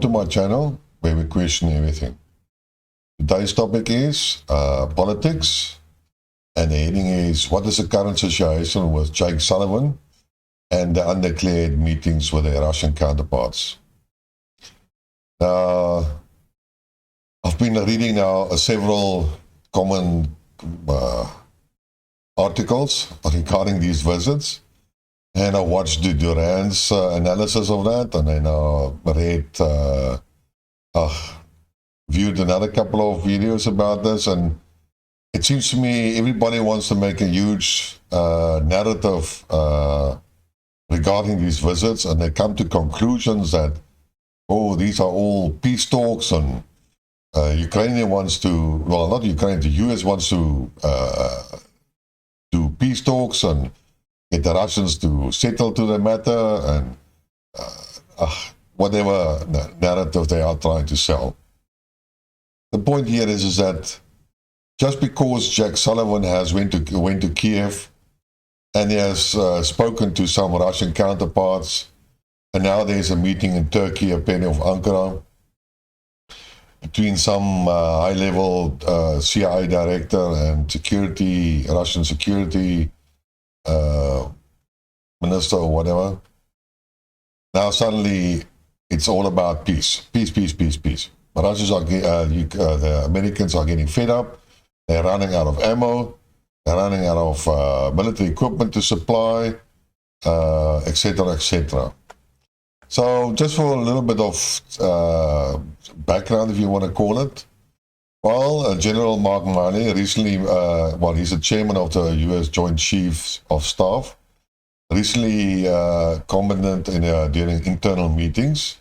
to my channel where we question everything. Today's topic is politics, and the heading is, what is the current situation with Jake Sullivan and the undeclared meetings with their Russian counterparts? I've been reading now several common articles regarding these visits, and I watched the Duran's analysis of that, and then viewed another couple of videos about this, and it seems to me everybody wants to make a huge narrative regarding these visits, and they come to conclusions that, oh, these are all peace talks, and Ukraine wants to, well, not Ukraine, the US wants to do peace talks and get the Russians to settle to the matter, and whatever narrative they are trying to sell. The point here is that just because Jake Sullivan has went to Kiev and he has spoken to some Russian counterparts, and now there's a meeting in Turkey, apparently of Ankara, between some high-level CIA director and Russian security minister or whatever. Now suddenly it's all about peace. Peace, peace, peace, peace. The Americans are getting fed up. They're running out of ammo. They're running out of military equipment to supply, etc., etc. So just for a little bit of background, if you want to call it, well, General Mark Milley recently, he's the chairman of the U.S. Joint Chiefs of Staff, recently commented during internal meetings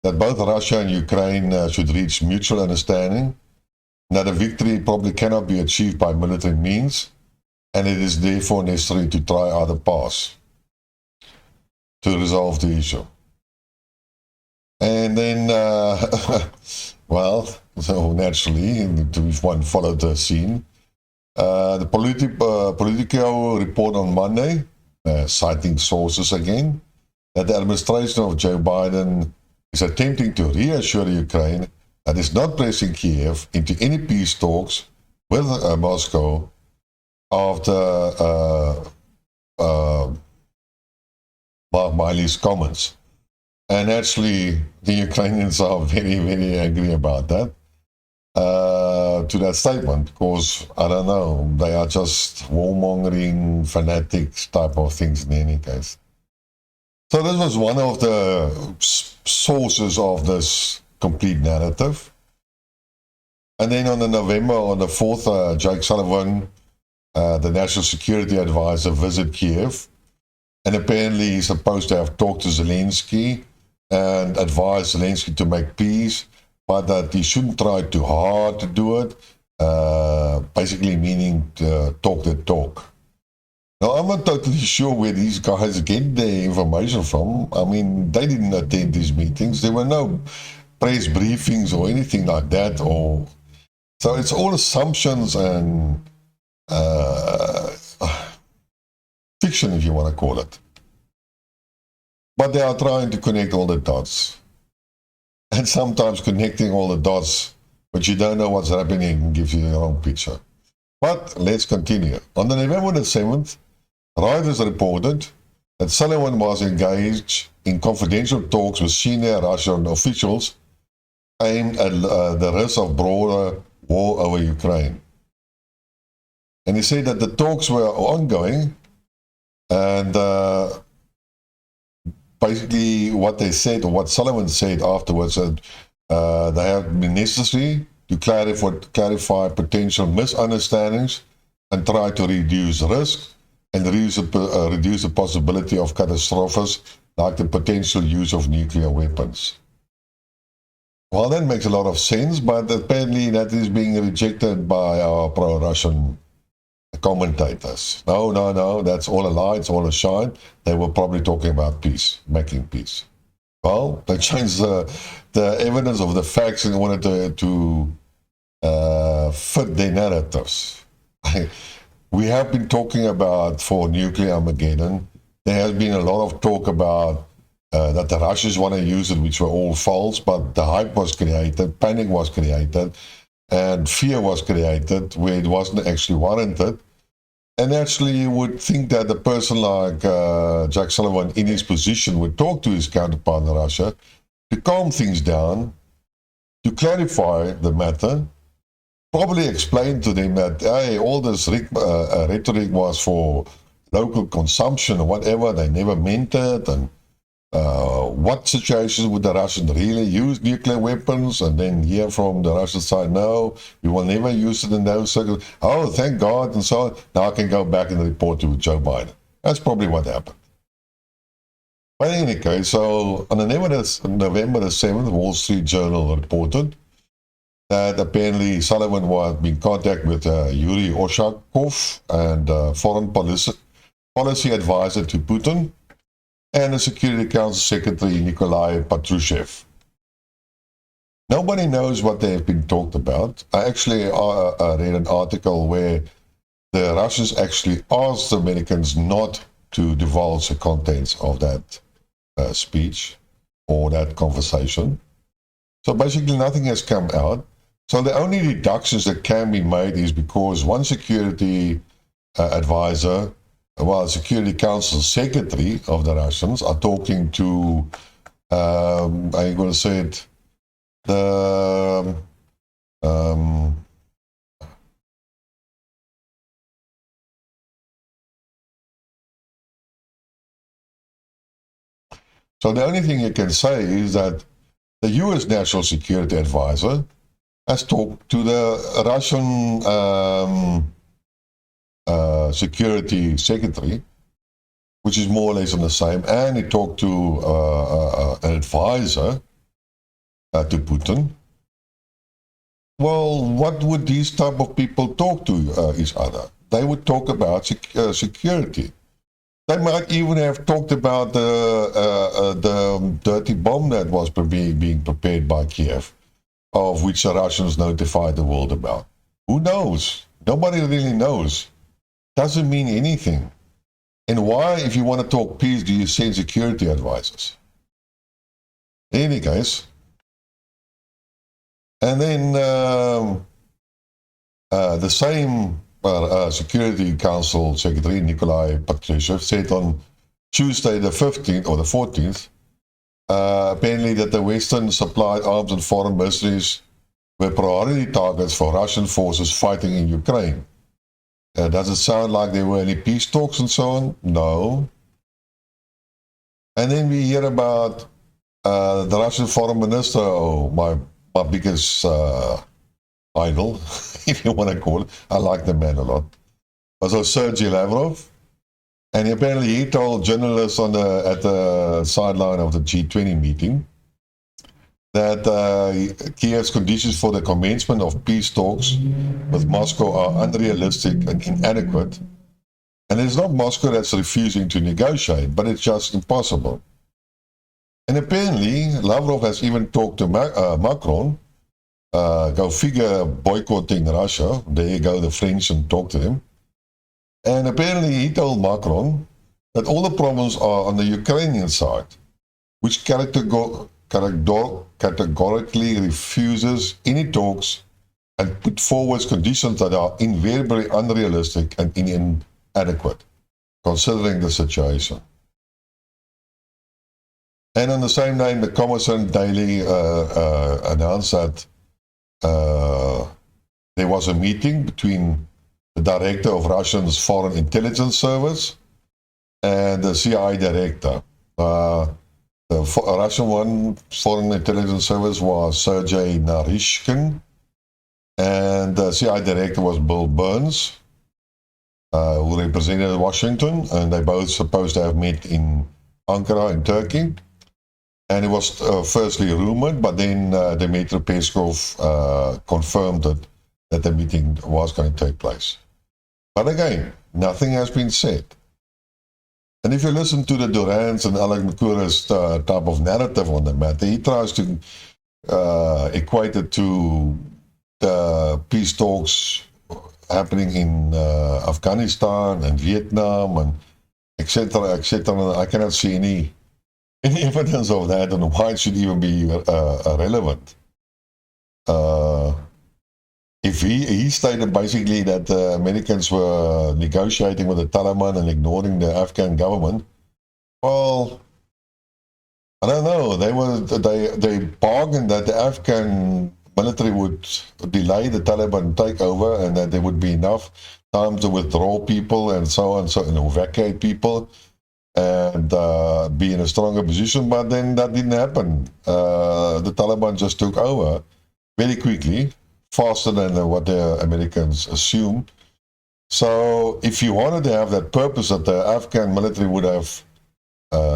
that both Russia and Ukraine should reach mutual understanding, and that a victory probably cannot be achieved by military means, and it is therefore necessary to try other paths to resolve the issue. And then, well, so naturally, if one followed the scene, the Politico report on Monday, citing sources again, that the administration of Joe Biden is attempting to reassure Ukraine that it's not pressing Kiev into any peace talks with Moscow after Mark Milley's comments. And actually, the Ukrainians are very, very angry about that, to that statement, because, I don't know, they are just warmongering, fanatics type of things in any case. So this was one of the sources of this complete narrative. And then on the 4th, Jake Sullivan, the National Security Advisor, visited Kiev, and apparently he's supposed to have talked to Zelensky and advised Zelensky to make peace, but that he shouldn't try too hard to do it, basically meaning to talk the talk. Now, I'm not totally sure where these guys get their information from. I mean, they didn't attend these meetings. There were no press briefings or anything like that. So it's all assumptions and fiction, if you want to call it. But they are trying to connect all the dots. And sometimes connecting all the dots, but you don't know what's happening, gives you the wrong picture. But let's continue. On the November the 7th, Reuters reported that Sullivan was engaged in confidential talks with senior Russian officials aimed at the risk of broader war over Ukraine. And he said that the talks were ongoing, and basically what they said, or what Sullivan said afterwards, that they have been necessary to clarify potential misunderstandings and try to reduce risk and reduce the possibility of catastrophes like the potential use of nuclear weapons. Well, that makes a lot of sense, but apparently that is being rejected by our pro-Russian commentators. No, that's all a lie, it's all a shine. They were probably talking about peace, making peace. Well, they changed the evidence of the facts in order to fit their narratives. We have been talking about, for nuclear Armageddon, there has been a lot of talk about that the Russians want to use it, which were all false, but the hype was created, panic was created, and fear was created where it wasn't actually warranted. And actually, you would think that a person like Jack Sullivan in his position would talk to his counterpart in Russia to calm things down, to clarify the matter, probably explain to them that, hey, all this rhetoric was for local consumption or whatever, they never meant it, and what situations would the Russians really use nuclear weapons, and then hear from the Russian side, no, we will never use it in those circles. Oh, thank God, and so on. Now I can go back and report to Joe Biden. That's probably what happened. But in any case, so on November the 7th, Wall Street Journal reported that apparently Sullivan was in contact with Yuri Ushakov and foreign policy advisor to Putin, and the Security Council Secretary Nikolai Patrushev. Nobody knows what they have been talked about. I actually read an article where the Russians actually asked the Americans not to divulge the contents of that speech or that conversation. So basically nothing has come out. So the only deductions that can be made is because one security advisor, well, Security Council Secretary of the Russians are talking to, I'm going to say it, the so the only thing you can say is that the U.S. National Security Advisor has talked to the Russian Security Secretary, which is more or less on the same, and he talked to an advisor to Putin. Well, what would these type of people talk to each other? They would talk about security. They might even have talked about the dirty bomb that was being prepared by Kiev, of which the Russians notified the world about. Who knows? Nobody really knows. Doesn't mean anything. And why, if you want to talk peace, do you send security advisors? In any case, and then the same Security Council Secretary Nikolai Patrushev said on Tuesday the 15th or the 14th, apparently that the Western supplied arms and foreign mercenaries were priority targets for Russian forces fighting in Ukraine. Does it sound like there were any peace talks and so on? No. And then we hear about the Russian foreign minister, my biggest idol, if you want to call it. I like the man a lot. Also Sergei Lavrov. And apparently he told journalists at the sideline of the G20 meeting that Kiev's conditions for the commencement of peace talks with Moscow are unrealistic and inadequate. And it's not Moscow that's refusing to negotiate, but it's just impossible. And apparently Lavrov has even talked to Macron, go figure, boycotting Russia. There you go, the French, and talk to him. And apparently he told Macron that all the problems are on the Ukrainian side, which categorically refuses any talks and put forward conditions that are invariably unrealistic and inadequate, considering the situation. And on the same name, the Commerson Daily announced that there was a meeting between the director of Russia's Foreign Intelligence Service and the CIA director. The Russian Foreign Intelligence Service was Sergei Narishkin, and the CIA director was Bill Burns, who represented Washington, and they both supposed to have met in Ankara in Turkey. And it was firstly rumored, but then Dmitry Peskov confirmed that the meeting was going to take place. But again, nothing has been said. And if you listen to the Durans and Alec Makura's type of narrative on the matter, he tries to equate it to the peace talks happening in Afghanistan and Vietnam and etc., etc. I cannot see any any evidence of that, and why it should even be relevant. If he stated basically that the Americans were negotiating with the Taliban and ignoring the Afghan government, well, I don't know. They bargained that the Afghan military would delay the Taliban takeover, and that there would be enough time to withdraw people and so on, and evacuate people and be in a stronger position. But then that didn't happen. The Taliban just took over very quickly, faster than what the Americans assumed. So if you wanted to have that purpose, that the Afghan military would have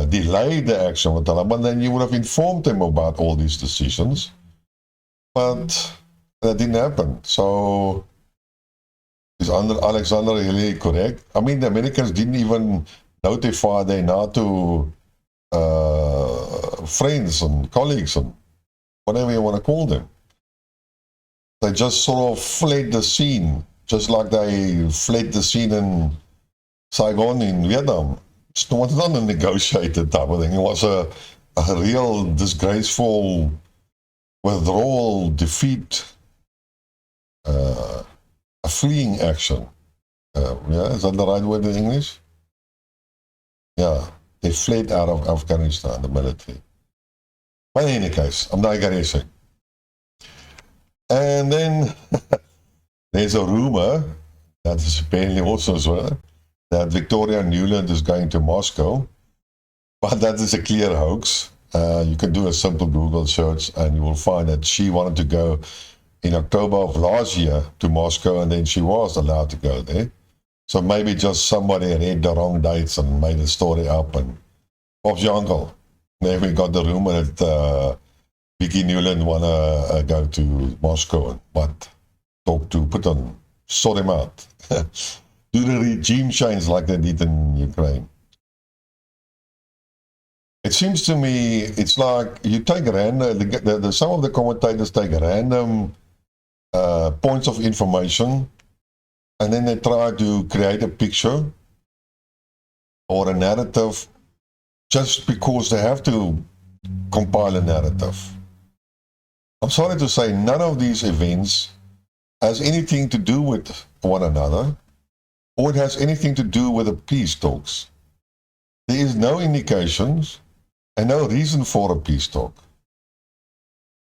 delayed the action with Taliban, then you would have informed them about all these decisions. But that didn't happen. So is Alexander really correct? I mean, the Americans didn't even notify their NATO friends and colleagues and whatever you want to call them. They just sort of fled the scene, just like they fled the scene in Saigon in Vietnam. It was not a negotiated type of thing. It was a real disgraceful withdrawal, defeat, a fleeing action. Yeah, is that the right word in English? Yeah, they fled out of Afghanistan, the military. But in any case, I'm digressing. And then there's a rumor, that is apparently also so, that Victoria Nuland is going to Moscow, but that is a clear hoax. You can do a simple Google search and you will find that she wanted to go in October of last year to Moscow, and then she was allowed to go there. So maybe just somebody read the wrong dates and made a story up, and Bob's your uncle. Then we got the rumor that Vicky Nuland want to go to Moscow and talk to Putin, sort him out. Do the regime change like they did in Ukraine. It seems to me it's like you take random, some of the commentators take random points of information, and then they try to create a picture or a narrative just because they have to compile a narrative. I'm sorry to say, none of these events has anything to do with one another, or it has anything to do with the peace talks. There is no indications and no reason for a peace talk.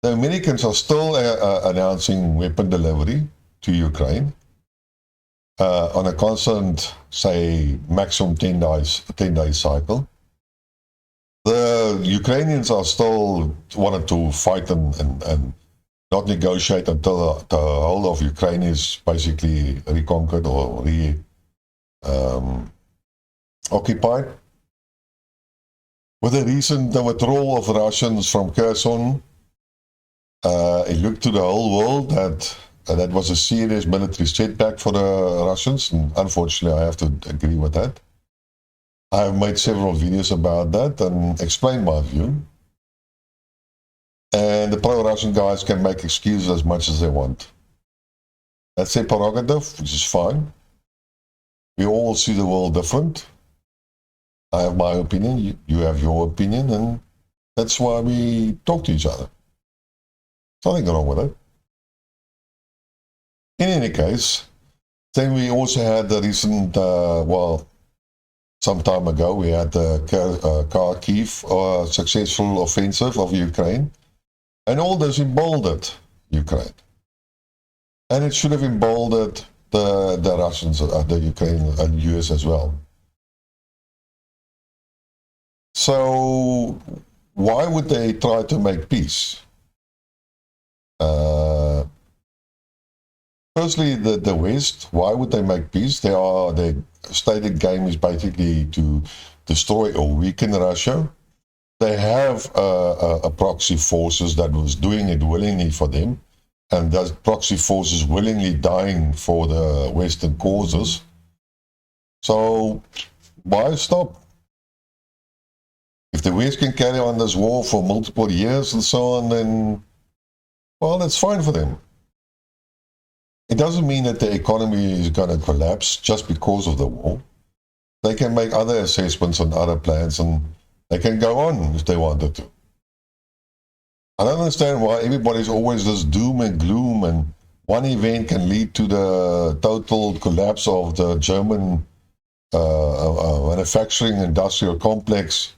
The Americans are still announcing weapon delivery to Ukraine on a constant, say, maximum 10-day cycle. The Ukrainians are still wanting to fight and not negotiate until the whole of Ukraine is basically reconquered or occupied. With the recent withdrawal of Russians from Kherson, it looked to the whole world that that was a serious military setback for the Russians, and unfortunately I have to agree with that. I have made several videos about that and explained my view. And the pro-Russian guys can make excuses as much as they want. That's their prerogative, which is fine. We all see the world different. I have my opinion, you have your opinion, and that's why we talk to each other. Nothing wrong with it. In any case, then we also had the recent, some time ago, we had the Kiev successful offensive of Ukraine, and all this emboldened Ukraine. And it should have emboldened the Russians, the Ukraine and US as well. So why would they try to make peace? Firstly, the West, why would they make peace? Their stated game is basically to destroy or weaken Russia. They have a proxy forces that was doing it willingly for them, and those proxy forces willingly dying for the Western causes. So why stop? If the West can carry on this war for multiple years and so on, then, well, that's fine for them. It doesn't mean that the economy is going to collapse just because of the war. They can make other assessments and other plans, and They can go on if they wanted to. I don't understand why everybody's always this doom and gloom, and one event can lead to the total collapse of the German manufacturing industrial complex.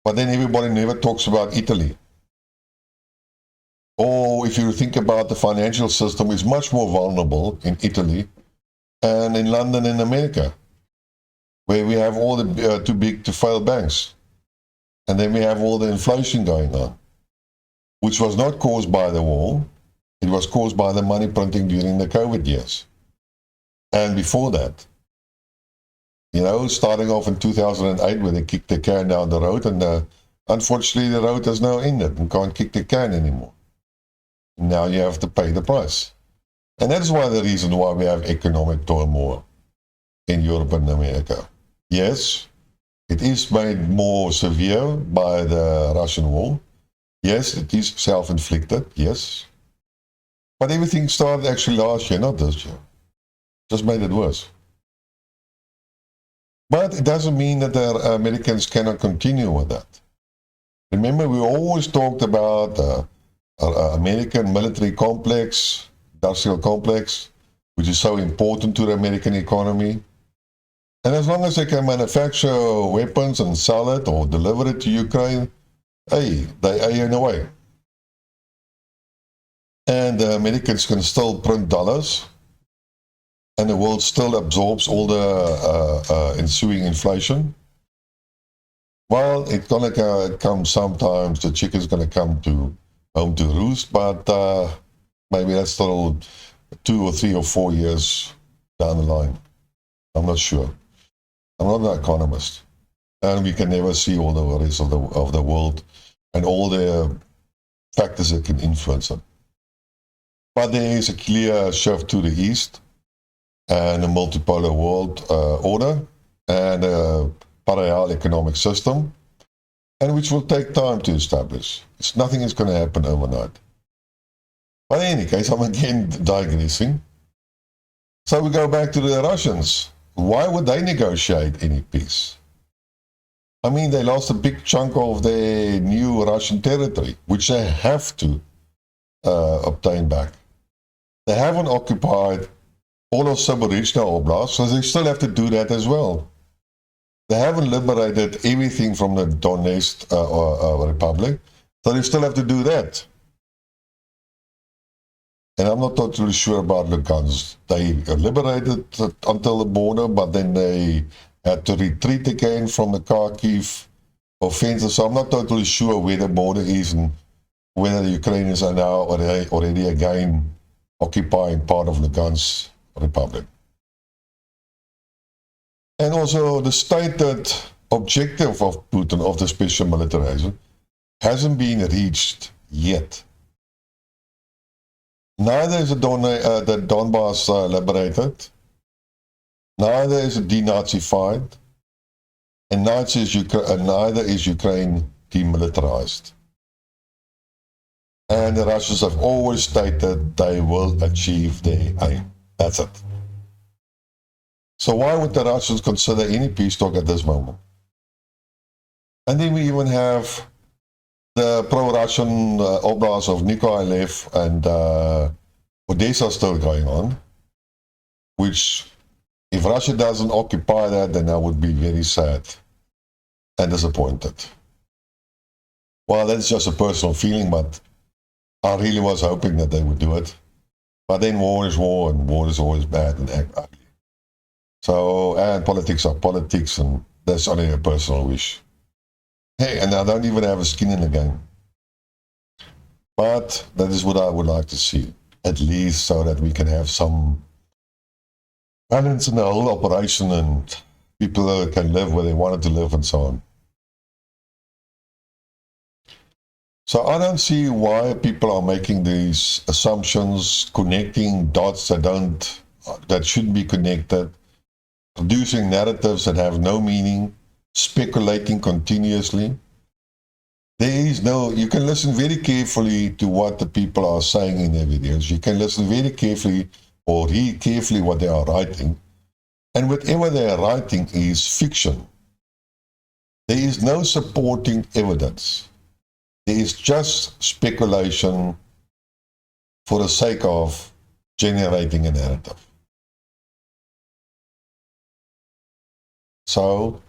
But then everybody never talks about Italy. Or if you think about the financial system, it's much more vulnerable in Italy and in London and America, where we have all the too big to fail banks. And then we have all the inflation going on, which was not caused by the war. It was caused by the money printing during the COVID years. And before that, you know, starting off in 2008, where they kicked the can down the road, and unfortunately the road has now ended and can't kick the can anymore. Now you have to pay the price. And that's why the reason why we have economic turmoil in Europe and America. Yes, it is made more severe by the Russian war. Yes, it is self-inflicted, yes. But everything started actually last year, not this year. Just made it worse. But it doesn't mean that the Americans cannot continue with that. Remember, we always talked about American military complex, industrial complex, which is so important to the American economy. And as long as they can manufacture weapons and sell it or deliver it to Ukraine, hey, they earn away. And the Americans can still print dollars, and the world still absorbs all the ensuing inflation. Well, it's going to come sometimes, the chicken's going to come home to roost, but maybe that's still 2 or 3 or 4 years down the line. I'm not sure. I'm not an economist. And we can never see all the rest of the world and all the factors that can influence it. But there is a clear shift to the east, and a multipolar world order, and a parallel economic system, and which will take time to establish. Nothing is going to happen overnight. But in any case, I'm again digressing. So we go back to the Russians. Why would they negotiate any peace? I mean, they lost a big chunk of their new Russian territory, which they have to obtain back. They haven't occupied all of Zaporizhzhia Oblast, so they still have to do that as well. They haven't liberated everything from the Donetsk Republic, so they still have to do that. And I'm not totally sure about Lugansk. They liberated until the border, but then they had to retreat again from the Kharkiv offensive. So I'm not totally sure where the border is and whether the Ukrainians are now already again occupying part of Lugansk Republic. And also the stated objective of Putin of the special militarization hasn't been reached yet. Neither is the Donbass liberated, neither is it denazified, and neither is Ukraine demilitarized. And the Russians have always stated they will achieve their aim. That's it. So why would the Russians consider any peace talk at this moment? And then we even have the pro-Russian Oblast of Nikolaev and Odessa still going on, which, if Russia doesn't occupy that, then I would be very sad and disappointed. Well, that's just a personal feeling, but I really was hoping that they would do it. But then war is war, and war is always bad and ugly. So, and politics are politics, and that's only a personal wish. Hey, and I don't even have a skin in the game. But that is what I would like to see, at least so that we can have some balance in the whole operation and people can live where they wanted to live and so on. So I don't see why people are making these assumptions, connecting dots that shouldn't be connected, producing narratives that have no meaning, speculating continuously. There is no, you can listen very carefully to what the people are saying in their videos. You can listen very carefully or read carefully what they are writing. And whatever they are writing is fiction. There is no supporting evidence. There is just speculation for the sake of generating a narrative. So,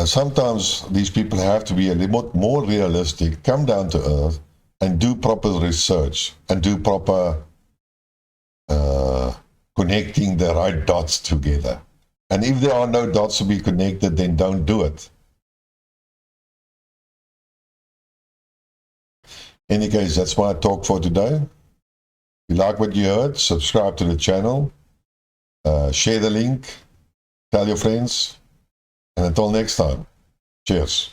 sometimes these people have to be a little bit more realistic, come down to earth, and do proper research, and do proper connecting the right dots together. And if there are no dots to be connected, then don't do it. In any case, that's my talk for today. If you like what you heard, subscribe to the channel, share the link, tell your friends, and until next time, cheers.